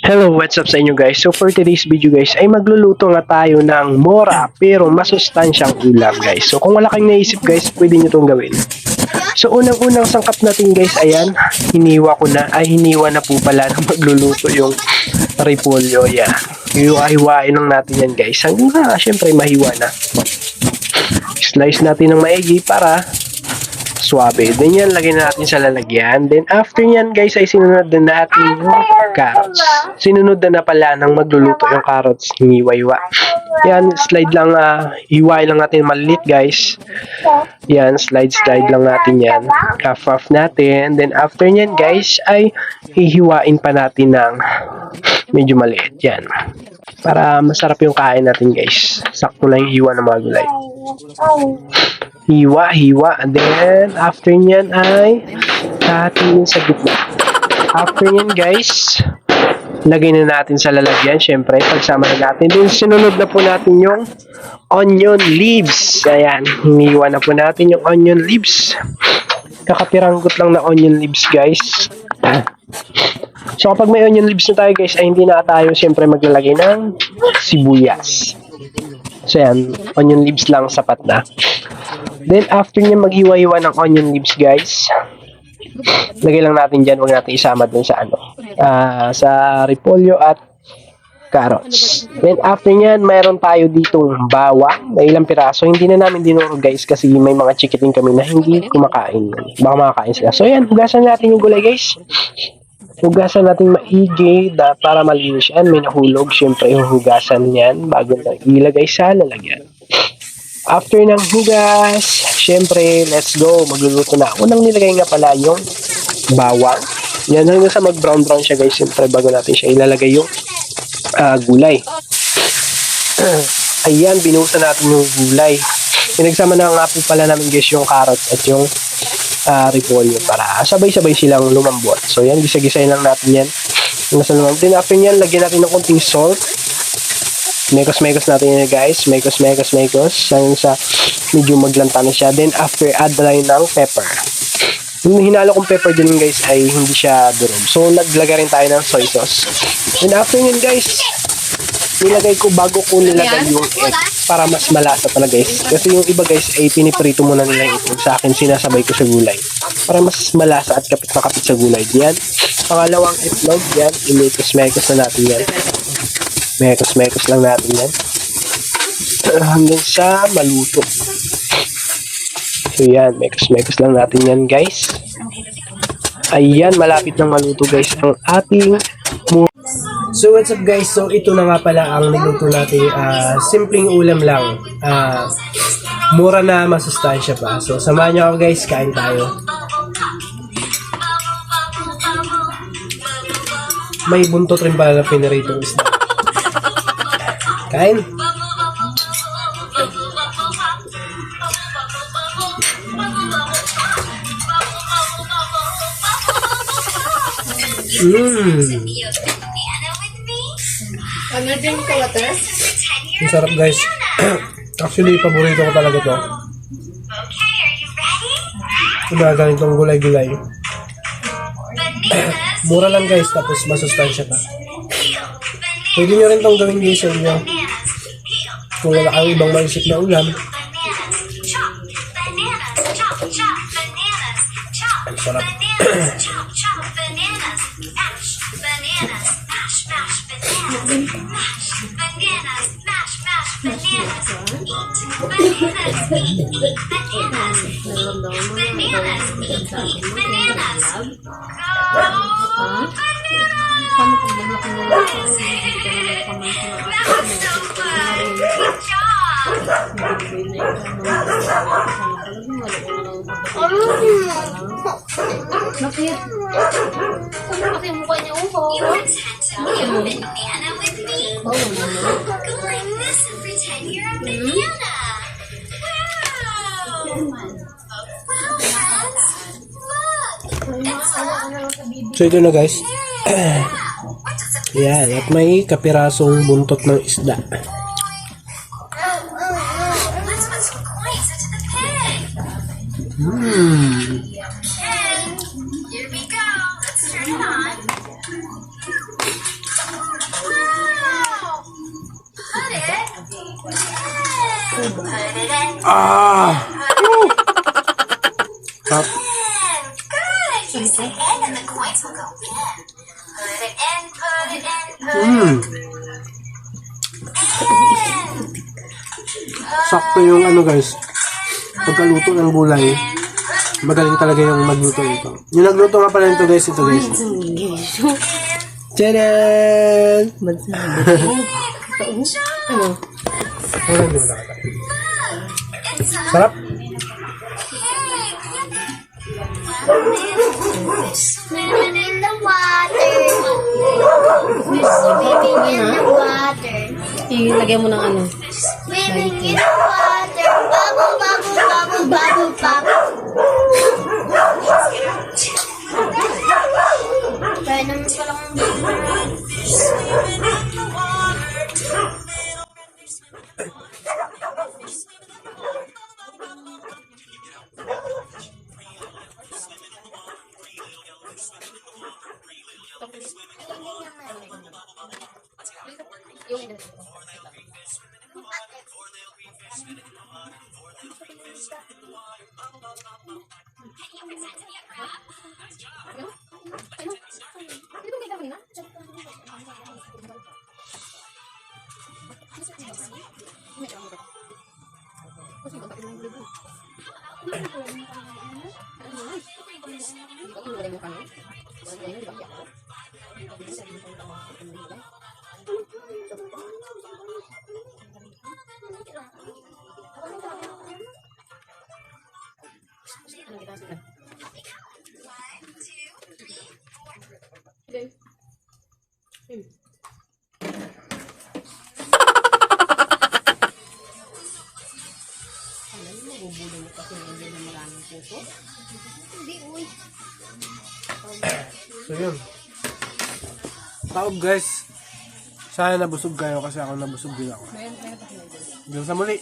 Hello, what's up sa inyo guys? So for today's video guys ay magluluto nga tayo ng mora pero masustansyang ulam guys. So kung wala kang naisip guys, pwede nyo itong gawin. So unang-unang sangkap natin guys, ayan, hiniwa na po pala na magluluto yung repolyo. Yan. Hiwa-hiwain lang natin yan guys. Hanggang syempre mahiwa na. Slice natin ng maigi para suabe. Then yan, lagyan natin sa lalagyan. Then after yan guys, ay sinunod na natin yung carrots. Sinunod na pala nang magluluto yung carrots. Hiniwa-hiwa. Yan, slide lang, hiwain lang natin maliit guys. Yan, slide lang natin yan. Half natin. Then after yan guys, ay hihiwain pa natin ng medyo maliit. Yan. Para masarap yung kain natin guys. Sakto lang yung hiwa ng mga gulay. Hiwa. And then, after nyan ay hatiin sa gitna. After nyan guys, lagay na natin sa lalagyan. Siyempre, pagsama na natin. Then, sinunod na po natin yung onion leaves. Ayan, hiniwa na po natin yung onion leaves. Kakapiranggot lang na onion leaves guys. So, kapag may onion leaves na tayo guys, ay hindi na tayo siyempre maglalagay ng sibuyas. So, yan, onion leaves lang sapat na. Then, after niya maghiwa-hiwa ng onion leaves, guys, lagay lang natin dyan. Huwag natin isama dun sa sa repolyo at carrots. Then, after niyan, mayroon tayo ditong bawang na ilang piraso. Hindi na namin dinuro, guys, kasi may mga chikiting kami na hindi kumakain. Baka makakain sila. So, yan, hugasan natin yung gulay, guys. Hugasan natin maigi para malinis yan. May nahulog, syempre, hugasan yan bago na ilagay sa lalagyan. After ng hugas, syempre, let's go. Magluluto na. Unang nilagay nga pala yung bawang. Yan, hanggang sa mag-brown siya guys. Syempre, bago natin siya ilalagay yung gulay. Ayan, binuhusan natin yung gulay. Pinagsama na nga po pala namin guys yung carrot at yung repolyo para sabay-sabay silang lumambot. So, yan, gisa-gisayin lang natin yan. Nasa lumambot. Then, after yan, lagyan natin ng konting salt. Mekos natin yan guys. Mekos. Hanggang sa medyo maglanta na siya. Then after, add na lang ng pepper. Yung hinalo kong pepper din guys ay hindi siya durog. So naglagay rin tayo ng soy sauce. Then after yun guys, nilagay ko bago ko nilagay yung egg para mas malasa talaga guys. Kasi yung iba guys ay piniprito muna nila yung itlog. Sa akin sinasabay ko sa gulay. Para mas malasa at kapit na kapit sa gulay. Yan. Pangalawang itlog. Yan. Imekos na natin yan. Mekos lang natin yan. Hanggang sa maluto. So yan, mekos lang natin yan guys. Ayan, malapit na maluto guys ang ating So what's up guys? So ito na nga pala ang niluto natin. Simpleng ulam lang. Mura na masustansya pa. So samahan nyo ako guys, kain tayo. May buntot rin pala na pinaritong isda. Kain. Ang sarap guys. Actually, paborito ko talaga to. Diba ganitong gulay-gulay. Mura lang guys, tapos masustansya pa. Pwede nyo rin itong gawin guys sa inyo. Kung wala kang ibang maisip na ulam. Ang sarap. Bakit? Ano kasi mukha niya uho? You pretend to be a banana with me? Oh, Go like this and pretend you're a banana. Wow, friends. Look. It's all So ito na guys. what does it Yan, at may kapirasong buntot ng isda. Let's put some coins into the pig. Okay, here we go. Let's turn it on. Ah! Woo! Sarap. Good. Use the end and the coins will go in. Put it in, put it in, put Mm. it in. Sakto yung ano guys. Pagkaluto ng gulay. Magaling talaga yung magluto nito. Yung nagluto nga pala nito guys, ito guys. Tcharan! Sarap. Swimming in the water. Swimming in the water. Ilagay mo ng ano. Swimming in the water. Bubble, bubble, bubble, bubble, bubble. Kaya naman palang So yun. Taob guys. Sana nabusog kayo kasi ako nabusog din ako. Hanggang sa muli.